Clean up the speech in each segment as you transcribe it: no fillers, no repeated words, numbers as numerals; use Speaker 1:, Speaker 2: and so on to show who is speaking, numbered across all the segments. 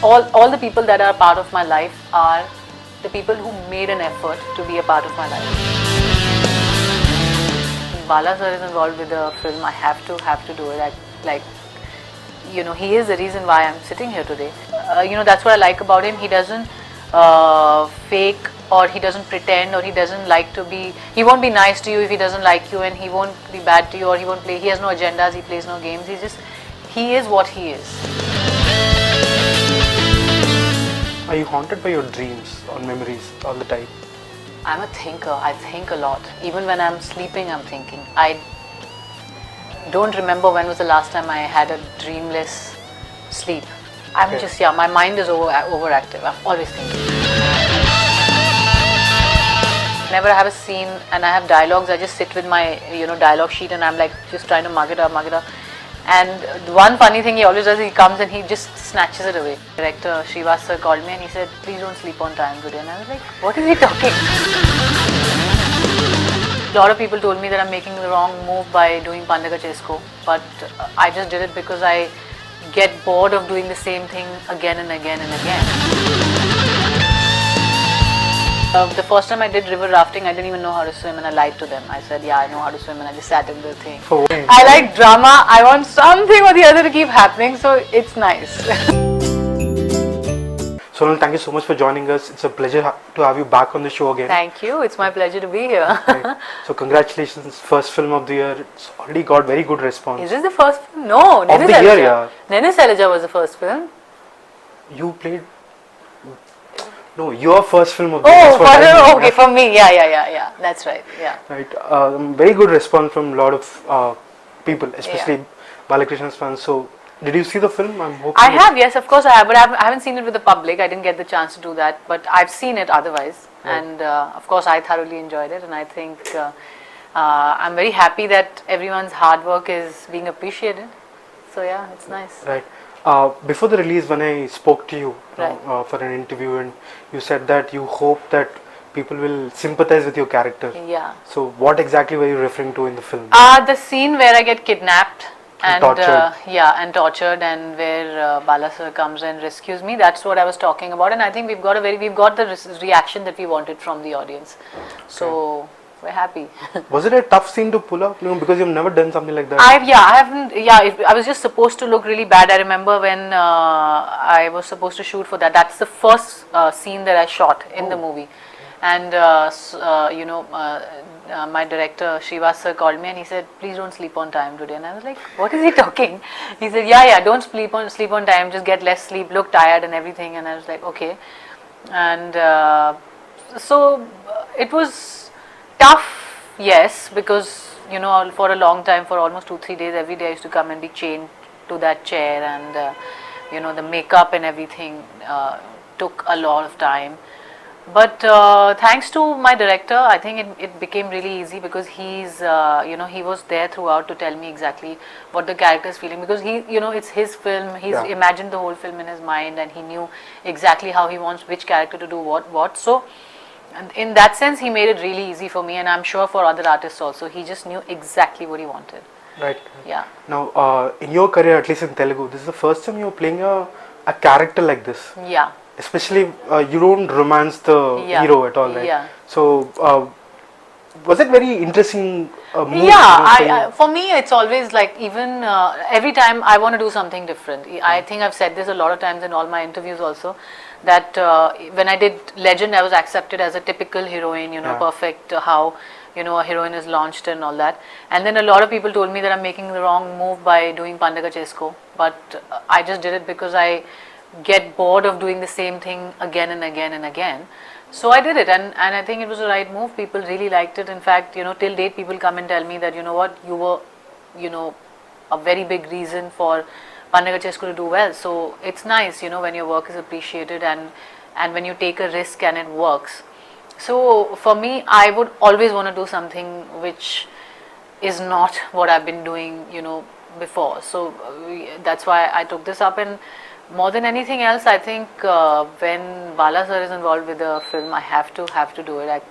Speaker 1: all the people that are part of my life are the people who made an effort to be a part of my life. Bala sir is involved with the film. I have to do it. He is the reason why I'm sitting here today. That's what I like about him. He doesn't fake, or he doesn't pretend, or he doesn't like to be. He won't be nice to you if he doesn't like you, and he won't be bad to you, or he won't play. He has no agendas. He plays no games. He is what he is.
Speaker 2: Are you haunted by your dreams or memories all the time?
Speaker 1: I'm a thinker. I think a lot. Even when I'm sleeping, I'm thinking. I don't remember when was the last time I had a dreamless sleep. My mind is overactive. I'm always thinking. Whenever I have a scene and I have dialogues, I just sit with my dialogue sheet and I'm like just trying to mug it up. And the one funny thing he always does, he comes and he just snatches it away. Director Srivastava called me and he said, "Please don't sleep on time today." And I was like, what is he talking? A lot of people told me that I'm making the wrong move by doing Pandaga Chesko, but I just did it because I get bored of doing the same thing again and again and again. The first time I did river rafting, I didn't even know how to swim, and I lied to them. I said, yeah, I know how to swim, and I just sat in the thing. I like drama. I want something or the other to keep happening, so it's nice.
Speaker 2: Sonal, thank you so much for joining us. It's a pleasure to have you back on the show again.
Speaker 1: Thank you. It's my pleasure to be here.
Speaker 2: Right. So congratulations, first film of the year. It's already got very good response.
Speaker 1: Is this the first film? No,
Speaker 2: of the year, yeah.
Speaker 1: Nene Sailaja was the first film.
Speaker 2: You played... No, your first film of the year.
Speaker 1: Oh, okay, for me. Yeah. That's right. Yeah.
Speaker 2: Right. Very good response from a lot of people, especially Balakrishna's fans. So, did you see the film? I'm hoping.
Speaker 1: I have, yes, of course I have, but I haven't seen it with the public. I didn't get the chance to do that, but I've seen it otherwise. Right. And of course I thoroughly enjoyed it, and I think I'm very happy that everyone's hard work is being appreciated. So yeah, it's nice.
Speaker 2: Right. Before the release, when I spoke to you for an interview, and you said that you hope that people will sympathize with your character.
Speaker 1: Yeah.
Speaker 2: So what exactly were you referring to in the film?
Speaker 1: The scene where I get kidnapped and tortured. And tortured, and where Bala sir comes and rescues me. That's what I was talking about, and I think we've got the reaction that we wanted from the audience. So we're happy.
Speaker 2: Was it a tough scene to pull out? Because you've never done something like that.
Speaker 1: I was just supposed to look really bad. I remember when I was supposed to shoot for that. That's the first scene that I shot in the movie, and my director Srivastava called me and he said, "Please don't sleep on time today." And I was like, what is he talking? He said, yeah, don't sleep on time, just get less sleep, look tired and everything. And I was like, okay. And so it was tough, yes, because for a long time, for almost 2-3 days, every day I used to come and be chained to that chair, and the makeup and everything took a lot of time. But thanks to my director, I think it became really easy, because he's he was there throughout to tell me exactly what the character is feeling, because it's his film. He's imagined the whole film in his mind, and he knew exactly how he wants which character to do what. So in that sense, he made it really easy for me, and I'm sure for other artists also. He just knew exactly what he wanted.
Speaker 2: Right.
Speaker 1: Yeah.
Speaker 2: Now, in your career, at least in Telugu, this is the first time you're playing a character like this.
Speaker 1: Yeah.
Speaker 2: Especially, you don't romance the hero at all, right?
Speaker 1: Yeah.
Speaker 2: So, was it very interesting move?
Speaker 1: Yeah, for me, it's always like, even every time I want to do something different. I think I've said this a lot of times in all my interviews also, that when I did Legend, I was accepted as a typical heroine, perfect, how a heroine is launched and all that. And then a lot of people told me that I'm making the wrong move by doing Pandaga Chesko, but I just did it because I get bored of doing the same thing again and again and again. So I did it, and I think it was the right move. People really liked it. In fact, till date, people come and tell me that, you were, a very big reason for Pandaga Chesko to do well. So it's nice, when your work is appreciated, and when you take a risk and it works. So for me, I would always want to do something which is not what I've been doing, before. So that's why I took this up. And more than anything else, I think when Bala sir is involved with the film, I have to do it.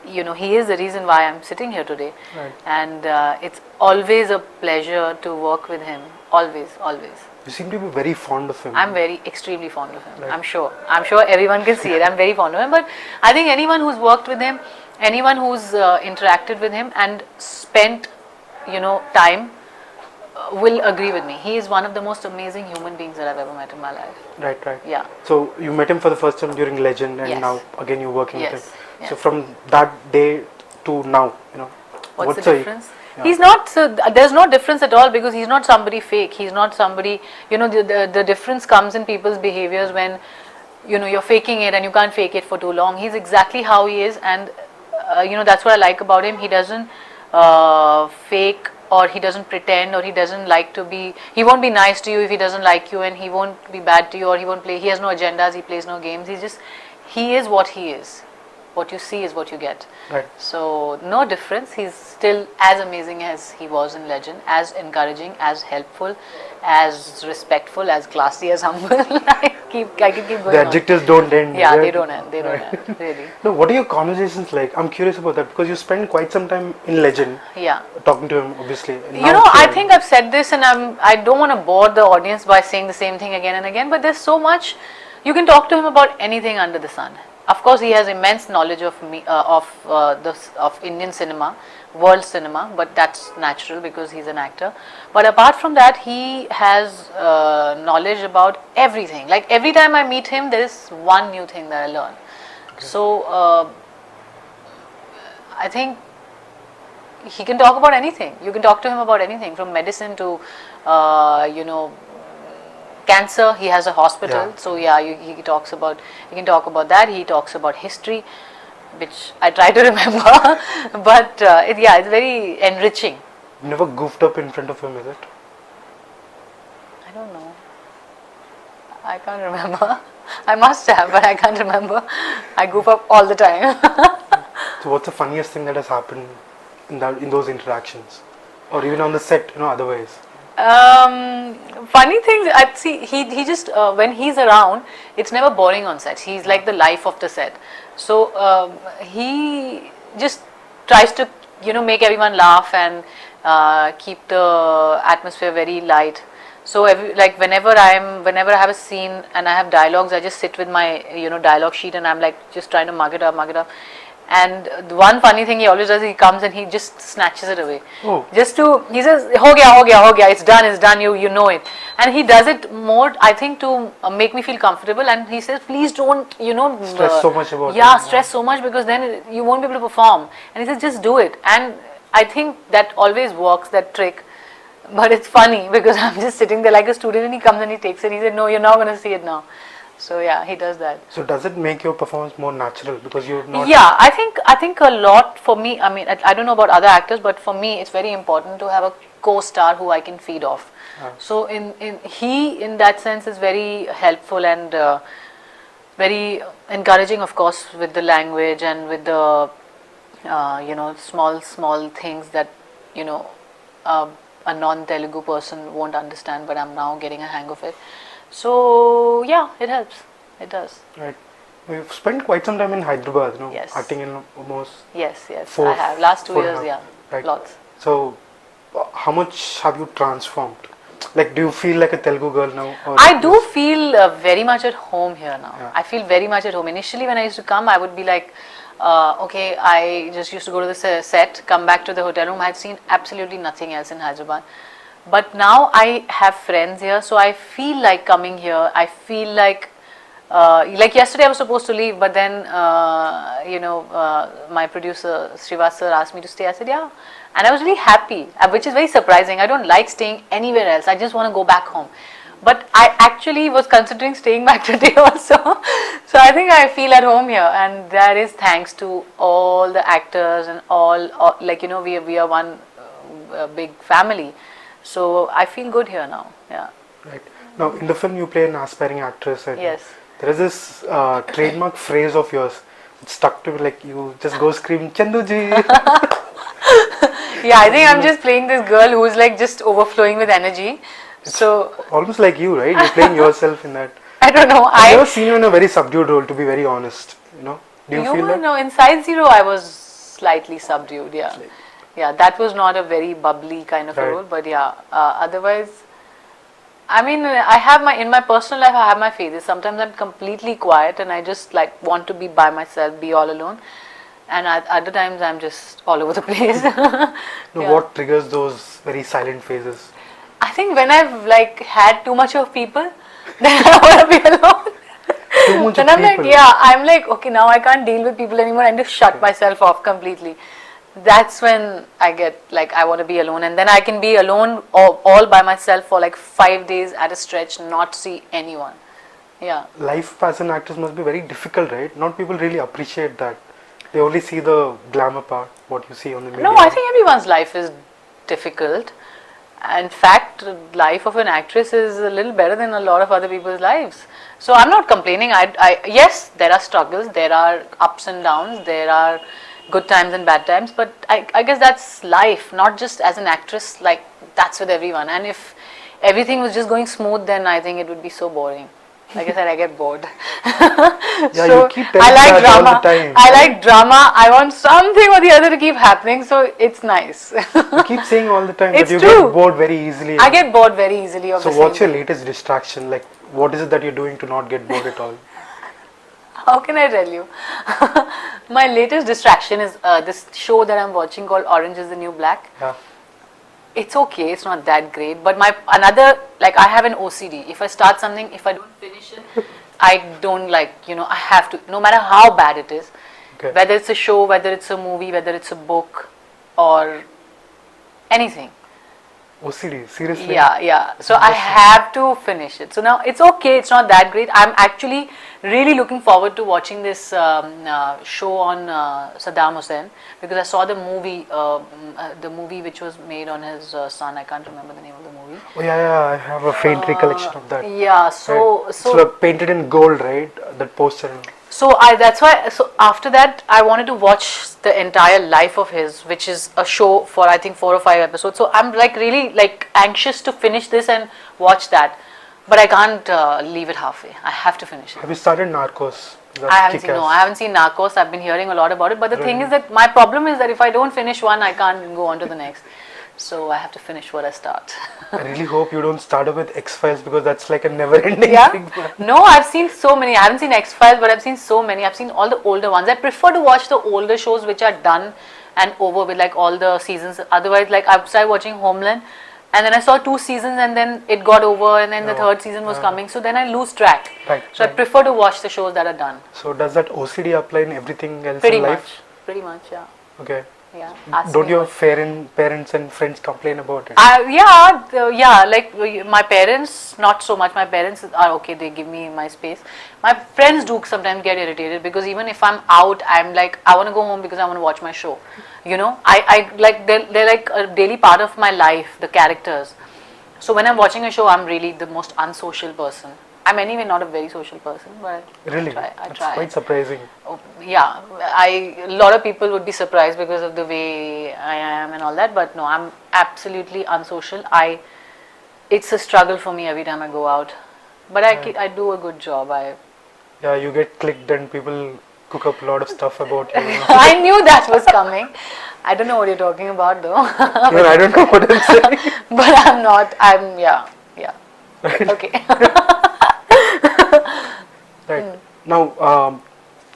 Speaker 1: he is the reason why I'm sitting here today.
Speaker 2: Right.
Speaker 1: And it's always a pleasure to work with him. Always, always.
Speaker 2: You seem to be very fond of him.
Speaker 1: I'm extremely fond of him.
Speaker 2: Right.
Speaker 1: I'm sure everyone can see it. I'm very fond of him. But I think anyone who's worked with him, anyone who's interacted with him and spent, time, will agree with me. He is one of the most amazing human beings that I've ever met in my life.
Speaker 2: Right, right.
Speaker 1: Yeah.
Speaker 2: So you met him for the first time during Legend, and
Speaker 1: Yes.
Speaker 2: now again you're working with him.
Speaker 1: Yes.
Speaker 2: So from that day to now,
Speaker 1: What's the difference?
Speaker 2: Yeah.
Speaker 1: He's not, there's no difference at all, because he's not somebody fake. He's not somebody, the difference comes in people's behaviors when, you're faking it and you can't fake it for too long. He's exactly how he is, and, that's what I like about him. He doesn't fake, or he doesn't pretend, or he doesn't like to be, he won't be nice to you if he doesn't like you, and he won't be bad to you, or he has no agendas, he plays no games. He is what he is. What you see is what you get.
Speaker 2: Right.
Speaker 1: So no difference. He's still as amazing as he was in Legend, as encouraging, as helpful, as respectful, as classy, as humble. I can keep going.
Speaker 2: The adjectives don't end.
Speaker 1: Yeah,
Speaker 2: right?
Speaker 1: they don't end. They don't end. Really.
Speaker 2: No, what are your conversations like? I'm curious about that, because you spend quite some time in Legend.
Speaker 1: Yeah.
Speaker 2: Talking to him, obviously.
Speaker 1: I think I've said this, and I don't want to bore the audience by saying the same thing again and again. But there's so much you can talk to him about anything under the sun. Of course, he has immense knowledge of Indian cinema, world cinema, but that's natural because he's an actor. But apart from that, he has knowledge about everything. Like every time I meet him, there is one new thing that I learn. Okay. So I think he can talk about anything. You can talk to him about anything, from medicine to cancer. He has a hospital, so he can talk about that. He talks about history, which I try to remember, but it's very enriching.
Speaker 2: You never goofed up in front of him, is it?
Speaker 1: I don't know. I can't remember. I must have, but I can't remember. I goof up all the time.
Speaker 2: So what's the funniest thing that has happened in those interactions, or even on the set, otherwise?
Speaker 1: Funny things, I see. He just when he's around, it's never boring on set. He's like the life of the set. So he just tries to make everyone laugh and keep the atmosphere very light. So whenever I have a scene and I have dialogues, I just sit with my dialogue sheet and I'm like just trying to mug it up. And the one funny thing he always does, he comes and he just snatches it away.
Speaker 2: Oh.
Speaker 1: He says, ho gaya, it's done, you know it. And he does it more, I think, to make me feel comfortable. And he says, please don't,
Speaker 2: stress so much about
Speaker 1: it. Stress so much, because then you won't be able to perform. And he says, just do it. And I think that always works, that trick. But it's funny because I'm just sitting there like a student and he comes and he takes it. He said, no, you're not going to see it now. So he does that.
Speaker 2: So does it make your performance more natural because you're not?
Speaker 1: Yeah, I think a lot for me. I mean, I don't know about other actors, but for me, it's very important to have a co-star who I can feed off. So in that sense is very helpful and very encouraging, of course, with the language and with the small things that a non-Telugu person won't understand, but I'm now getting a hang of it. So it helps. It does.
Speaker 2: Right. We've spent quite some time in Hyderabad,
Speaker 1: Yes.
Speaker 2: acting in almost.
Speaker 1: Yes. I have. Last 2 years,
Speaker 2: right.
Speaker 1: Lots.
Speaker 2: So, how much have you transformed? Like, do you feel like a Telugu girl now?
Speaker 1: I do feel very much at home here now.
Speaker 2: Yeah.
Speaker 1: I feel very much at home. Initially, when I used to come, I would be like, okay, I just used to go to the set, come back to the hotel room. I had seen absolutely nothing else in Hyderabad. But now I have friends here, so I feel like coming here. I feel like yesterday I was supposed to leave, but then my producer Srivas sir asked me to stay. I said yeah, and I was really happy, which is very surprising. I don't like staying anywhere else. I just want to go back home. But I actually was considering staying back today also. So I think I feel at home here, and that is thanks to all the actors and all we are one big family. So I feel good here now. Yeah.
Speaker 2: Right. Now in the film you play an aspiring actress.
Speaker 1: Yes.
Speaker 2: There is this trademark phrase of yours. It stuck to me, like you just go scream Chanduji.
Speaker 1: Yeah, I think I'm just playing this girl who's like just overflowing with energy.
Speaker 2: It's almost like you, right? You're playing yourself in that.
Speaker 1: I don't know.
Speaker 2: I've never seen you in a very subdued role, to be very honest. Do you feel that?
Speaker 1: No, inside Zero I was slightly subdued. Yeah, yeah. That was not a very bubbly kind of a role, but yeah. Otherwise, I mean, I have in my personal life, I have my phases. Sometimes I'm completely quiet and I just like want to be by myself, be all alone. And at other times I'm just all over the place.
Speaker 2: What triggers those very silent phases?
Speaker 1: I think when I've like had too much of people, then I want to be alone.
Speaker 2: Too much
Speaker 1: Then
Speaker 2: of
Speaker 1: I'm
Speaker 2: people.
Speaker 1: like, yeah, I'm like, okay, now I can't deal with people anymore. I just shut myself off completely. That's when I get like, I want to be alone. And then I can be alone all by myself for like 5 days at a stretch, not see anyone. Yeah.
Speaker 2: Life as an actress must be very difficult, right? Not people really appreciate that. They only see the glamour part, what you see on the media.
Speaker 1: No, I think everyone's life is difficult. In fact, life of an actress is a little better than a lot of other people's lives. So I'm not complaining. Yes, there are struggles, there are ups and downs, there are good times and bad times, but I guess that's life, not just as an actress, like that's with everyone. And if everything was just going smooth, then I think it would be so boring. Like I said, I get bored.
Speaker 2: Yeah,
Speaker 1: So
Speaker 2: you keep telling
Speaker 1: I like
Speaker 2: that
Speaker 1: drama.
Speaker 2: all the time.
Speaker 1: I like drama. I want something or the other to keep happening, so it's nice.
Speaker 2: You keep saying all the time
Speaker 1: It's
Speaker 2: that you
Speaker 1: true.
Speaker 2: get bored very easily.
Speaker 1: I get bored very easily of
Speaker 2: So
Speaker 1: the
Speaker 2: what's
Speaker 1: same
Speaker 2: your
Speaker 1: thing.
Speaker 2: latest distraction? Like, what is it that you're doing to not get bored at all?
Speaker 1: How can I tell you? My latest distraction is this show that I'm watching called Orange is the New Black.
Speaker 2: Yeah.
Speaker 1: It's okay, it's not that great, but I have an OCD. If I start something, if I don't finish it, I don't I have to, no matter how bad it is,
Speaker 2: Okay.
Speaker 1: whether it's a show, whether it's a movie, whether it's a book or anything.
Speaker 2: OCD, seriously?
Speaker 1: Yeah. So I have to finish it. So now it's okay, it's not that great. I'm actually really looking forward to watching this show on Saddam Hussein, because I saw the movie which was made on his son. I can't remember the name of the movie.
Speaker 2: Oh yeah, I have a faint recollection of that.
Speaker 1: Yeah, so
Speaker 2: Right. So painted in gold, right? That poster.
Speaker 1: that's why. So after that, I wanted to watch the entire life of his, which is a show for I think 4 or 5 episodes. So I'm like really like anxious to finish this and watch that, but I can't leave it halfway. I have to finish it.
Speaker 2: Have you started Narcos? That's
Speaker 1: I haven't seen
Speaker 2: kick-ass.
Speaker 1: I haven't seen Narcos. I've been hearing a lot about it, but the thing is that my problem is that if I don't finish one, I can't go on to the next. So I have to finish what I start.
Speaker 2: I really hope you don't start up with X-Files, because that's like a never-ending
Speaker 1: Yeah.
Speaker 2: thing.
Speaker 1: No, I've seen so many. I haven't seen X-Files, but I've seen so many. I've seen all the older ones. I prefer to watch the older shows which are done and over with, like all the seasons. Otherwise, like I started watching Homeland, and then I saw 2 seasons, and then it got over, and then the third season was coming. So then I lose track.
Speaker 2: Right,
Speaker 1: So I prefer to watch the shows that are done.
Speaker 2: So does that OCD apply in everything else
Speaker 1: Pretty
Speaker 2: in
Speaker 1: much.
Speaker 2: life?
Speaker 1: Pretty much, yeah.
Speaker 2: Okay.
Speaker 1: Yeah. Ask
Speaker 2: Don't
Speaker 1: me
Speaker 2: your
Speaker 1: what-
Speaker 2: parents and friends complain about it?
Speaker 1: Like my parents, not so much. My parents are okay, they give me my space. My friends do sometimes get irritated, because even if I'm out, I'm like, I want to go home because I want to watch my show. I like, they're like a daily part of my life, the characters. So when I'm watching a show, I'm really the most unsocial person. I'm anyway not a very social person, but
Speaker 2: Really?
Speaker 1: I
Speaker 2: That's
Speaker 1: try.
Speaker 2: quite surprising.
Speaker 1: Oh, yeah, a lot of people would be surprised because of the way I am and all that, but no, I'm absolutely unsocial. It's a struggle for me every time I go out, but I do a good job.
Speaker 2: Yeah, you get clicked and people cook up a lot of stuff about you.
Speaker 1: I knew that was coming. I don't know what you're talking about though.
Speaker 2: Even I don't know what I'm saying.
Speaker 1: But I'm not. Yeah. Okay.
Speaker 2: Right. Now,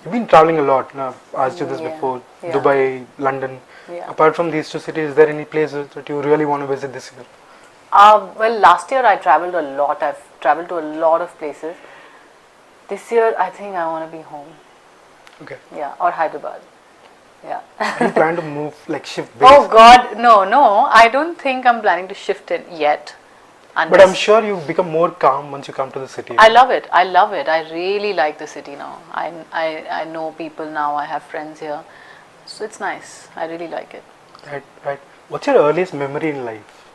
Speaker 2: you've been traveling a lot. Now, I've asked you this
Speaker 1: Yeah,
Speaker 2: before.
Speaker 1: yeah.
Speaker 2: Dubai, London.
Speaker 1: Yeah.
Speaker 2: Apart from these 2 cities, is there any places that you really want to visit this year?
Speaker 1: Well, last year I traveled a lot. I've traveled to a lot of places. This year, I think I want to be home.
Speaker 2: Okay.
Speaker 1: Yeah, or Hyderabad. Yeah.
Speaker 2: Are you plan to move, like shift base?
Speaker 1: Oh God, no. I don't think I'm planning to shift it yet.
Speaker 2: But I'm sure you become more calm once you come to the city.
Speaker 1: I love it. I really like the city now. I know people now. I have friends here, so it's nice. I really like it.
Speaker 2: Right. What's your earliest memory in life?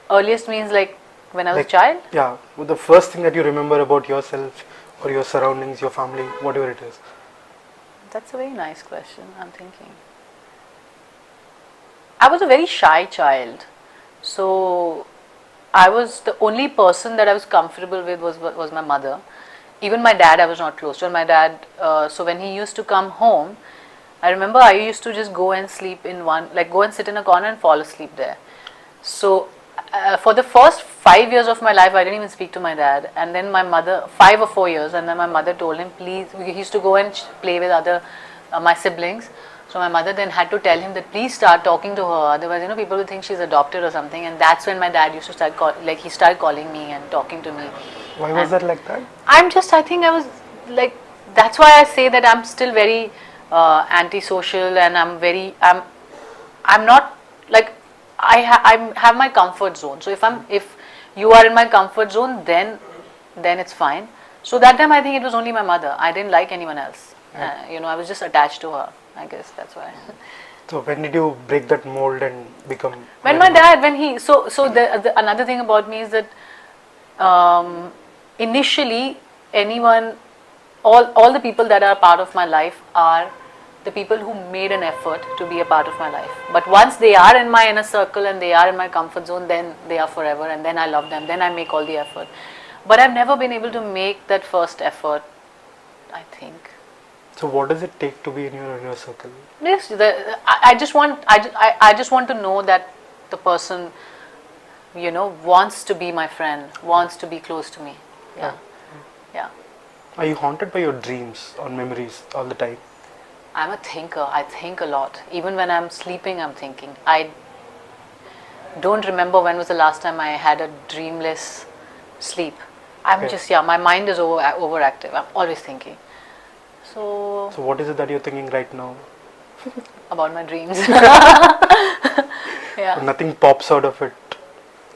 Speaker 1: Earliest means like when I was
Speaker 2: Like,
Speaker 1: a child.
Speaker 2: Yeah, the first thing that you remember about yourself or your surroundings, your family, whatever it is.
Speaker 1: That's a very nice question. I'm thinking. I was a very shy child, so I was the only person that I was comfortable with was my mother. Even my dad, I was not close to. And my dad, so when he used to come home, I remember I used to just go and sleep in one, like go and sit in a corner and fall asleep there. So for the first 5 years of my life, I didn't even speak to my dad. And then my mother, 5 or 4 years, and then my mother told him, please, he used to go and play with other, my siblings. So my mother then had to tell him that please start talking to her, otherwise, you know, people will think she's adopted or something. And that's when my dad used to start, he started calling me and talking to me.
Speaker 2: Why was that like that?
Speaker 1: I think I was like, that's why I say that I'm still very antisocial, and I'm not like, I have my comfort zone. So if you are in my comfort zone, then it's fine. So that time I think it was only my mother. I didn't like anyone else. You know, I was just attached to her. I guess that's why.
Speaker 2: So when did you break that mold and become?
Speaker 1: When my dad, another thing about me is that initially all the people that are part of my life are the people who made an effort to be a part of my life. But once they are in my inner circle and they are in my comfort zone, then they are forever, and then I love them, then I make all the effort. But I've never been able to make that first effort, I think.
Speaker 2: So what does it take to be in your inner circle?
Speaker 1: Yes, I just want to know that the person, you know, wants to be my friend, wants to be close to me. Yeah.
Speaker 2: Are you haunted by your dreams or memories all the time?
Speaker 1: I'm a thinker. I think a lot. Even when I'm sleeping, I'm thinking. I don't remember when was the last time I had a dreamless sleep. My mind is overactive. I'm always thinking. So
Speaker 2: what is it that you're thinking right now?
Speaker 1: About my dreams. Yeah.
Speaker 2: Nothing pops out of it.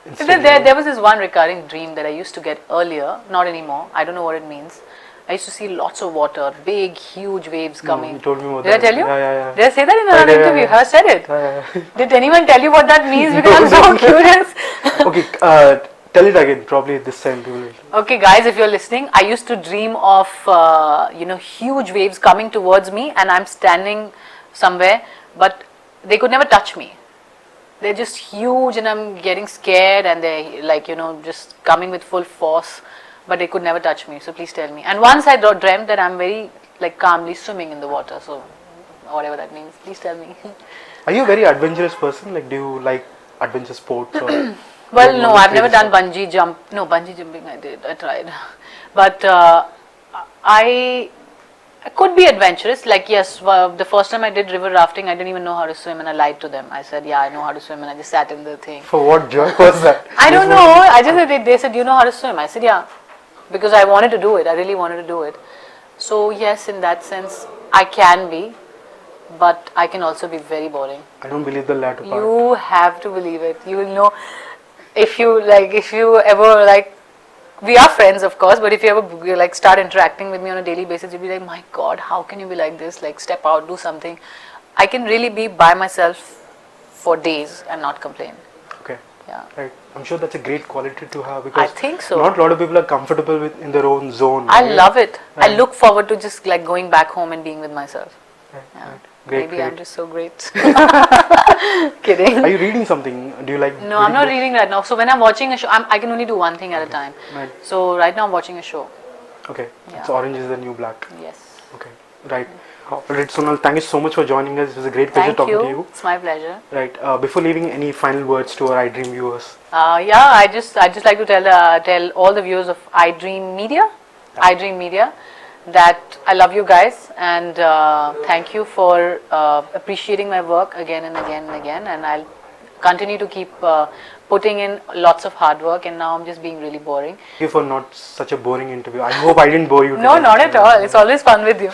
Speaker 1: There was this one recurring dream that I used to get earlier, not anymore. I don't know what it means. I used to see lots of water, big, huge waves coming.
Speaker 2: You told me about
Speaker 1: that. Did I tell you?
Speaker 2: Yeah.
Speaker 1: Did I say that in another interview? Have I said it?
Speaker 2: Yeah.
Speaker 1: Did anyone tell you what that means? Because I'm so curious.
Speaker 2: Okay, tell it again. Probably this time people will.
Speaker 1: Okay, guys, if you're listening, I used to dream of huge waves coming towards me, and I'm standing somewhere, but they could never touch me. They're just huge, and I'm getting scared, and they're just coming with full force. But they could never touch me, so please tell me. And once I dreamt that I'm very calmly swimming in the water, so whatever that means, please tell me.
Speaker 2: Are you a very adventurous person? Like, do you like adventure sports? Or
Speaker 1: well, no, I've never done bungee jump. No, bungee jumping I did. I tried, but I could be adventurous. Like, yes, the first time I did river rafting, I didn't even know how to swim, and I lied to them. I said, yeah, I know how to swim, and I just sat in the thing.
Speaker 2: For what joy was that?
Speaker 1: I don't know. I just they said, do you know how to swim? I said, yeah. Because I wanted to do it. I really wanted to do it. So yes, in that sense, I can be, but I can also be very boring.
Speaker 2: I don't believe the latter part.
Speaker 1: You have to believe it. You will know if you ever we are friends, of course, but if you ever start interacting with me on a daily basis, you'll be like, my God, how can you be like this? Like, step out, do something. I can really be by myself for days and not complain.
Speaker 2: Okay.
Speaker 1: Yeah.
Speaker 2: Right. I'm sure that's a great quality to have, because
Speaker 1: I think so.
Speaker 2: Not a lot of people are comfortable in their own zone.
Speaker 1: I love it. Right. I look forward to just going back home and being with myself.
Speaker 2: Right.
Speaker 1: Yeah.
Speaker 2: Right. Great.
Speaker 1: Maybe I'm just so great. Kidding.
Speaker 2: Are you reading something? Do you like?
Speaker 1: No, I'm not reading right now. So when I'm watching a show, I can only do one thing at a time.
Speaker 2: Right.
Speaker 1: So right now I'm watching a show.
Speaker 2: Okay.
Speaker 1: Yeah.
Speaker 2: So orange is the new black.
Speaker 1: Yes.
Speaker 2: Okay. Right. Alright, Sonal, thank you so much for joining us. It was a great pleasure talking to you.
Speaker 1: It's my pleasure.
Speaker 2: Right. Before leaving, any final words to our iDream viewers?
Speaker 1: I just like to tell all the viewers of iDream Media, that I love you guys, and thank you for appreciating my work again and again and again, and I'll continue to keep putting in lots of hard work, and now I'm just being really boring.
Speaker 2: Thank you for not such a boring interview. I hope I didn't bore you today.
Speaker 1: No, not at all. It's always fun with you.